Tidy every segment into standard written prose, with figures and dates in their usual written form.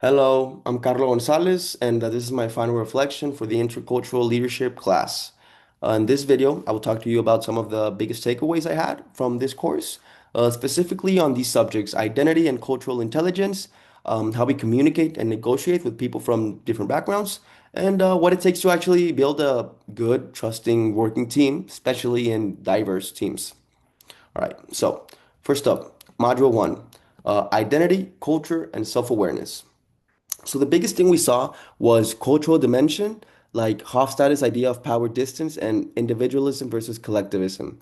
Hello, I'm Carlo Gonzalez, and this is my final reflection for the Intercultural Leadership class. In this video, I will talk to you about some of the biggest takeaways I had from this course, specifically on these subjects, identity and cultural intelligence, how we communicate and negotiate with people from different backgrounds, and what it takes to actually build a good, trusting working team, especially in diverse teams. All right, so first up, Module 1, Identity, Culture, and Self-Awareness. So the biggest thing we saw was cultural dimension, like Hofstadter's idea of power distance and individualism versus collectivism.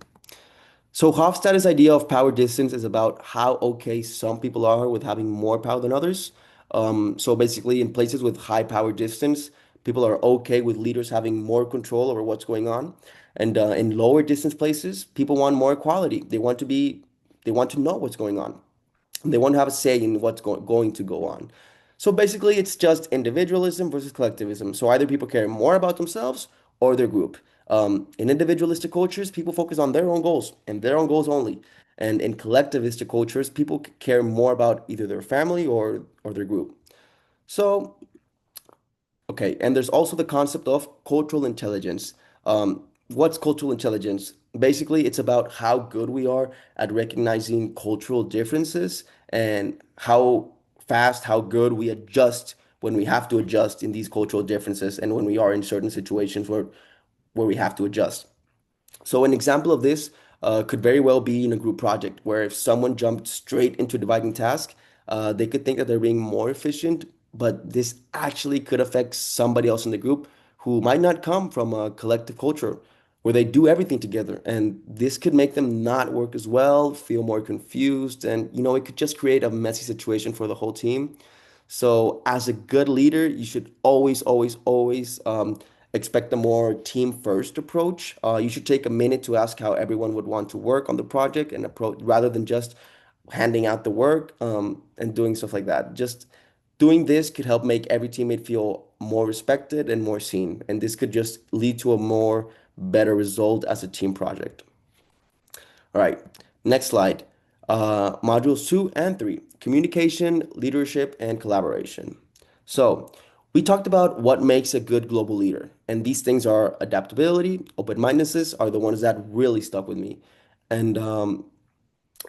So Hofstadter's idea of power distance is about how okay some people are with having more power than others. So basically, in places with high power distance, people are okay with leaders having more control over what's going on, and in lower distance places, people want more equality. They want to know what's going on. They want to have a say in what's going to go on. So basically, it's just individualism versus collectivism. So either people care more about themselves or their group. In individualistic cultures, people focus on their own goals and their own goals only. And in collectivistic cultures, people care more about either their family or their group. So okay, and there's also the concept of cultural intelligence. What's cultural intelligence? Basically, it's about how good we are at recognizing cultural differences and how fast, how good we adjust when we have to adjust in these cultural differences and when we are in certain situations where we have to adjust. So an example of this could very well be in a group project where if someone jumped straight into dividing tasks, they could think that they're being more efficient, but this actually could affect somebody else in the group who might not come from a collective culture where they do everything together. And this could make them not work as well, feel more confused, and it could just create a messy situation for the whole team. So, as a good leader, you should always expect a more team first approach. You should take a minute to ask how everyone would want to work on the project and approach rather than just handing out the work and doing stuff like that. Just doing this could help make every teammate feel more respected and more seen. And this could just lead to a more better result as a team project. All right, next slide. Modules 2 and 3, communication, leadership, and collaboration. So we talked about what makes a good global leader, and these things are adaptability, open-mindedness are the ones that really stuck with me. And um,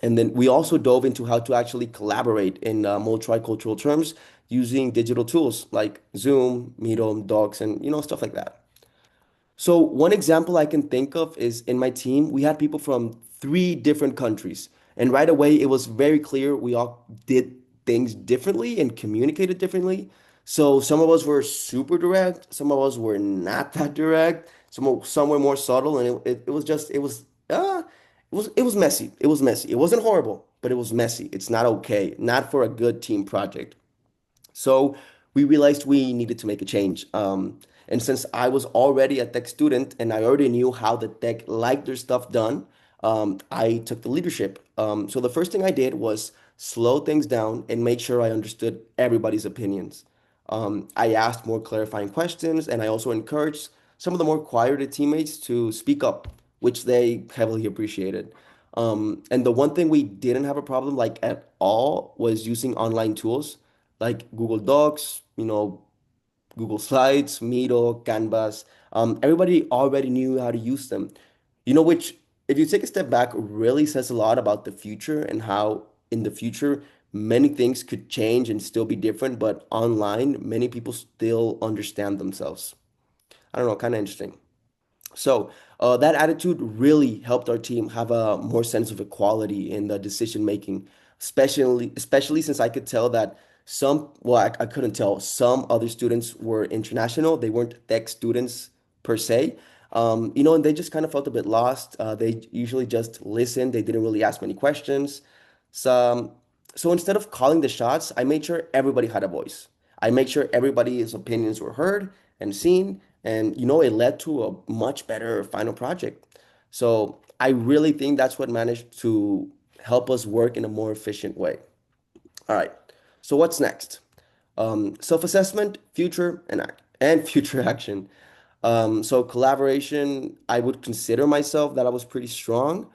and then we also dove into how to actually collaborate in multicultural terms using digital tools like Zoom, Meetup, Docs, and stuff like that. So one example I can think of is in my team, we had people from three different countries. And right away, it was very clear we all did things differently and communicated differently. So some of us were super direct, some of us were not that direct, some were more subtle, and it was just it was messy. It was messy. It wasn't horrible, but it was messy. It's not okay, not for a good team project. So we realized we needed to make a change. And since I was already a tech student and I already knew how the tech liked their stuff done, I took the leadership. So the first thing I did was slow things down and make sure I understood everybody's opinions. I asked more clarifying questions and I also encouraged some of the more quieter teammates to speak up, which they heavily appreciated. And the one thing we didn't have a problem like at all was using online tools like Google Docs, Google Slides, Miro, Canvas. Everybody already knew how to use them. Which, if you take a step back, really says a lot about the future and how in the future many things could change and still be different, but online, many people still understand themselves. I don't know, kind of interesting. So that attitude really helped our team have a more sense of equality in the decision making, especially since I could tell that I couldn't tell, some other students were international. They weren't tech students per se. And they just kind of felt a bit lost. They usually just listened. They didn't really ask many questions. So, so instead of calling the shots, I made sure everybody had a voice. I made sure everybody's opinions were heard and seen, and it led to a much better final project. So I really think that's what managed to help us work in a more efficient way. All right. So what's next? Self-assessment, future and act and future action. So collaboration, I would consider myself that I was pretty strong.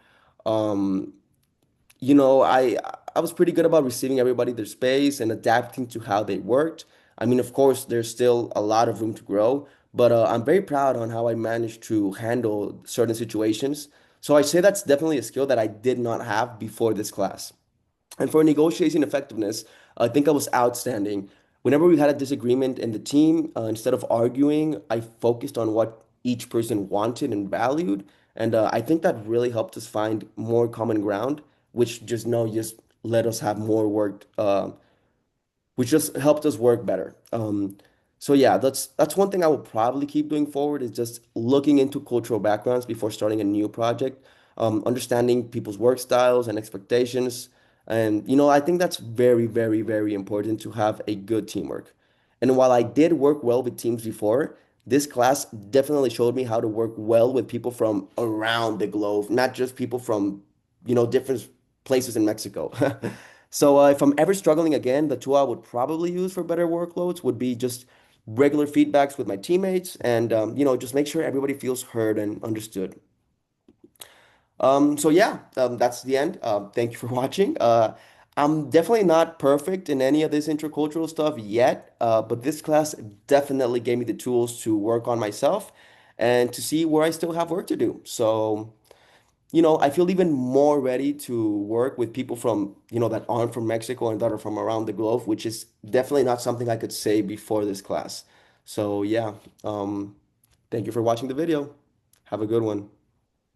Um, you know, I I was pretty good about receiving everybody their space and adapting to how they worked. I mean, of course, there's still a lot of room to grow, but I'm very proud on how I managed to handle certain situations. So I say that's definitely a skill that I did not have before this class. And for negotiation effectiveness, I think I was outstanding. Whenever we had a disagreement in the team, instead of arguing, I focused on what each person wanted and valued. And I think that really helped us find more common ground, which just let us have more work, which just helped us work better. So yeah, that's one thing I will probably keep doing forward is just looking into cultural backgrounds before starting a new project, understanding people's work styles and expectations. And I think that's very, very, very important to have a good teamwork. And while I did work well with teams before, this class definitely showed me how to work well with people from around the globe, not just people from, different places in Mexico. So if I'm ever struggling again, the tool I would probably use for better workloads would be just regular feedbacks with my teammates and just make sure everybody feels heard and understood. So yeah, that's the end. Thank you for watching. I'm definitely not perfect in any of this intercultural stuff yet, but this class definitely gave me the tools to work on myself and to see where I still have work to do. So I feel even more ready to work with people from, that aren't from Mexico and that are from around the globe, which is definitely not something I could say before this class. So yeah, thank you for watching the video. Have a good one.